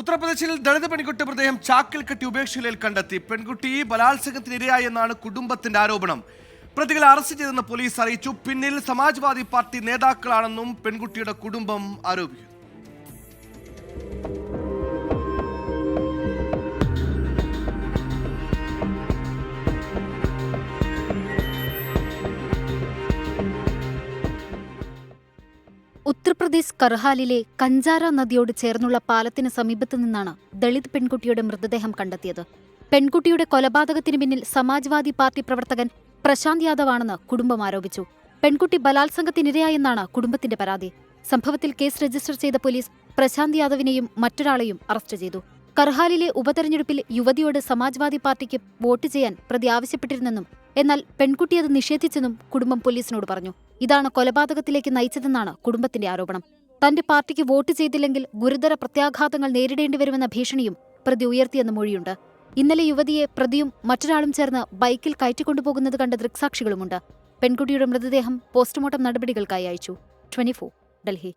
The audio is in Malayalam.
ഉത്തർപ്രദേശിൽ ദളിത് പെൺകുട്ടി മൃതദേഹം ചാക്കിൽ കെട്ടി ഉപേക്ഷിക്കലിൽ കണ്ടെത്തി. പെൺകുട്ടി ബലാത്സംഗത്തിനിരയായെന്നാണ് കുടുംബത്തിന്റെ ആരോപണം. പ്രതികളെ അറസ്റ്റ് ചെയ്തെന്ന് പോലീസ് അറിയിച്ചു. പിന്നിൽ സമാജ്വാദി പാർട്ടി നേതാക്കളാണെന്നും പെൺകുട്ടിയുടെ കുടുംബം ആരോപിക്കുന്നു. ഉത്തർപ്രദേശ് കർഹാലിലെ കഞ്ചാര നദിയോട് ചേർന്നുള്ള പാലത്തിന് സമീപത്തു നിന്നാണ് ദളിത് പെൺകുട്ടിയുടെ മൃതദേഹം കണ്ടെത്തിയത്. പെൺകുട്ടിയുടെ കൊലപാതകത്തിന് പിന്നിൽ സമാജ്വാദി പാർട്ടി പ്രവർത്തകൻ പ്രശാന്ത് യാദവ് ആണെന്ന് കുടുംബം ആരോപിച്ചു. പെൺകുട്ടി ബലാത്സംഗത്തിനിരയായെന്നാണ് കുടുംബത്തിന്റെ പരാതി. സംഭവത്തിൽ കേസ് രജിസ്റ്റർ ചെയ്ത പോലീസ് പ്രശാന്ത് യാദവിനെയും മറ്റൊരാളെയും അറസ്റ്റ് ചെയ്തു. കർഹാലിലെ ഉപതെരഞ്ഞെടുപ്പിൽ യുവതിയോട് സമാജ്വാദി പാർട്ടിക്ക് വോട്ട് ചെയ്യാൻ പ്രതി ആവശ്യപ്പെട്ടിരുന്നെന്നും എന്നാൽ പെൺകുട്ടി അത് നിഷേധിച്ചെന്നും കുടുംബം പോലീസിനോട് പറഞ്ഞു. ഇതാണ് കൊലപാതകത്തിലേക്ക് നയിച്ചതെന്നാണ് കുടുംബത്തിന്റെ ആരോപണം. തന്റെ പാർട്ടിക്ക് വോട്ട് ചെയ്തില്ലെങ്കിൽ ഗുരുതര പ്രത്യാഘാതങ്ങൾ നേരിടേണ്ടിവരുമെന്ന ഭീഷണിയും പ്രതി ഉയർത്തിയെന്ന് മൊഴിയുണ്ട്. ഇന്നലെ യുവതിയെ പ്രതിയും മറ്റൊരാളും ചേർന്ന് ബൈക്കിൽ കയറ്റിക്കൊണ്ടുപോകുന്നത് കണ്ട ദൃക്സാക്ഷികളുമുണ്ട്. പെൺകുട്ടിയുടെ മൃതദേഹം പോസ്റ്റ്മോർട്ടം നടപടികൾക്കായി അയച്ചു. 24 ഡൽഹി.